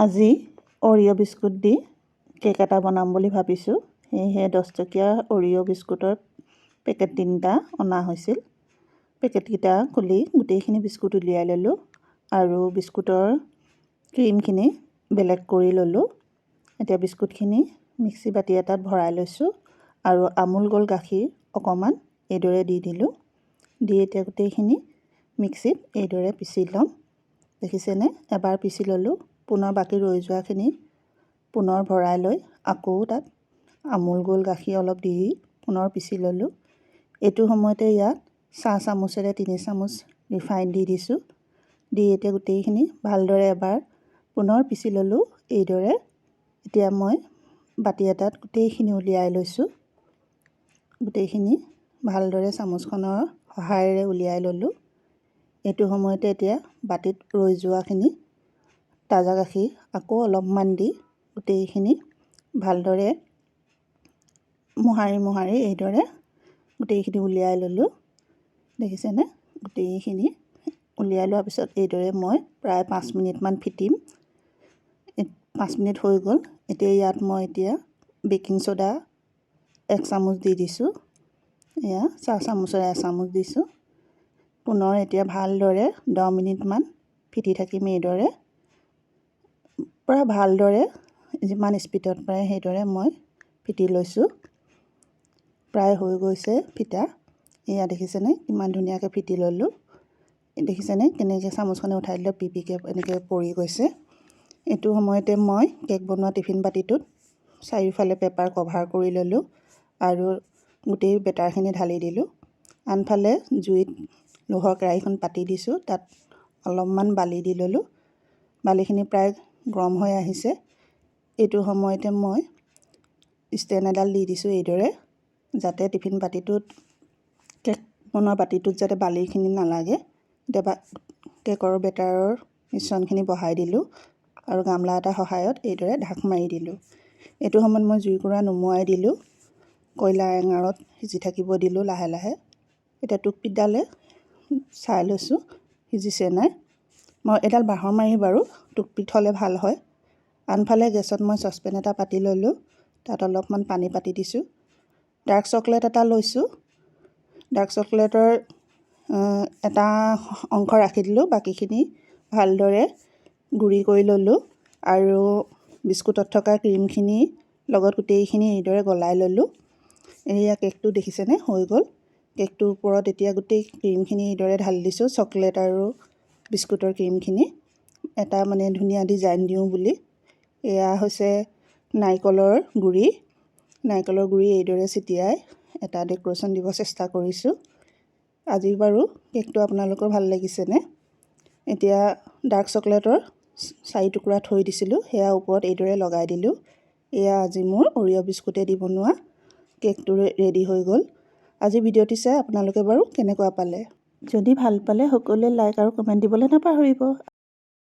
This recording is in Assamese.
আজি অৰিঅ' বিস্কুট দি কেক এটা বনাম বুলি ভাবিছোঁ। সেয়েহে 10 টকীয়া অৰিঅ' বিস্কুটৰ পেকেট 3টা অনা হৈছিল। পেকেটকেইটা খুলি গোটেইখিনি বিস্কুট উলিয়াই ল'লোঁ আৰু বিস্কুটৰ ক্ৰীমখিনি বেলেগ কৰি ল'লোঁ। এতিয়া বিস্কুটখিনি মিক্সি বাতি এটাত ভৰাই লৈছোঁ আৰু আমুল গোল্ড গাখীৰ অকণমান এইদৰে দি দিলোঁ। দি এতিয়া গোটেইখিনি মিক্সিত এইদৰে পিচি ল'ম। দেখিছেনে? এবাৰ পিচি ল'লোঁ। পুনৰ বাকী ৰৈ যোৱাখিনি পুনৰ ভৰাই লৈ আকৌ তাত আমুল গোল্ড গাখীৰ অলপ দি পুনৰ পিচি ল'লোঁ। এইটো সময়তে ইয়াত চাহ চামুচেৰে 3 চামুচ ৰিফাইন দি দিছোঁ। দি এতিয়া গোটেইখিনি ভালদৰে এবাৰ পুনৰ পিচি ল'লোঁ। এইদৰে এতিয়া মই বাতি এটাত গোটেইখিনি উলিয়াই লৈছোঁ। গোটেইখিনি ভালদৰে চামুচখনৰ সহায়েৰে উলিয়াই ল'লোঁ। এইটো সময়তে এতিয়া বাতিত ৰৈ যোৱাখিনি তাজা গাখীৰ আকৌ অলপমান দি গোটেইখিনি ভালদৰে মোহাৰি এইদৰে গোটেইখিনি উলিয়াই ল'লোঁ। দেখিছেনে? গোটেইখিনি উলিয়াই লোৱাৰ পিছত এইদৰে মই প্ৰায় 5 মিনিটমান ফিটিম। 5 মিনিট হৈ গ'ল। ইয়াত মই বেকিং ছ'ডা 1 চামুচ দি দিছোঁ। এয়া চাহ চামুচেৰে 1 চামুচ দিছোঁ। পুনৰ এতিয়া ভালদৰে 10 মিনিটমান ফিটি থাকিম। এইদৰে পূৰা ভালদৰে যিমান স্পীডত পাৰে সেইদৰে মই ফিটি লৈছোঁ। প্ৰায় হৈ গৈছে ফিটা। এয়া দেখিছেনে কিমান ধুনীয়াকৈ ফিটি ল'লোঁ। দেখিছেনে কেনেকৈ চামুচখনে উঠাই দিলে পিপিকৈ এনেকৈ পৰি গৈছে। এইটো সময়তে মই কেক বনোৱা টিফিন বাতিটোত চাৰিওফালে পেপাৰ কভাৰ কৰি ল'লোঁ আৰু গোটেই বেটাৰখিনি ঢালি দিলোঁ। আনফালে জুইত লোহাৰ কেৰাহীখন পাতি দিছোঁ। তাত অলপমান বালি দি ল'লোঁ। বালিখিনি প্ৰায় গৰম হৈ আহিছে। এইটো সময়তে মই ষ্টেণ্ড এডাল দি দিছোঁ এইদৰে, যাতে টিফিন বাতিটোত কেক বনোৱা বাতিটোত যাতে বালিখিনি নালাগে। এতিয়া কেকৰ বেটাৰৰ মিশ্ৰণখিনি বহাই দিলোঁ আৰু গামলা এটা সহায়ত এইদৰে ঢাক মাৰি দিলোঁ। এইটো সময়ত মই জুইকুৰা নুমুৱাই দিলোঁ। কয়লা এঙাৰত সিজি থাকিব দিলোঁ লাহে লাহে। এতিয়া টুথপিকডালে চাই লৈছোঁ সিজিছে নাই। মই এডাল বাঁহৰ মাৰি বাৰু টুথপিক হ'লে ভাল হয়। আনফালে গেছত মই চচপেন এটা পাতি ল'লোঁ। তাত অলপমান পানী পাতি দিছোঁ। ডাৰ্ক চকলেট এটা লৈছোঁ। ডাৰ্ক চকলেটৰ এটা অংশ ৰাখি দিলোঁ। বাকীখিনি ভালদৰে গুড়ি কৰি ল'লোঁ আৰু বিস্কুটত থকা ক্ৰীমখিনি লগত গোটেইখিনি এইদৰে গলাই ল'লোঁ। এয়া কেকটো দেখিছেনে হৈ গ'ল। কেকটোৰ ওপৰত এতিয়া গোটেই ক্ৰীমখিনি এইদৰে ঢালি দিছোঁ। চকলেট আৰু বিস্কুটৰ ক্ৰীমখিনি এটা ধুনীয়া ডিজাইন দিওঁ বুলি। এয়া হৈছে নাৰিকলৰ গুড়ি। নাৰিকলৰ গুড়ি এইদৰে ছিটিয়াই এটা ডেক'ৰেশ্যন দিব চেষ্টা কৰিছোঁ। আজি বাৰু কেকটো আপোনালোকৰ ভাল লাগিছেনে? এতিয়া ডাৰ্ক চকলেটৰ 4 টুকুৰা থৈ দিছিলোঁ, সেয়া ওপৰত এইদৰে লগাই দিলোঁ। এয়া আজি মোৰ অৰিঅ' বিস্কুটেদি বনোৱা কেকটো ৰেডি হৈ গ'ল। আজি ভিডিঅ'টি চাই আপোনালোকে বাৰু কেনেকুৱা পালে? যদি ভাল পালে সকলোৱে লাইক আৰু কমেণ্ট দিবলৈ নাপাহৰিব।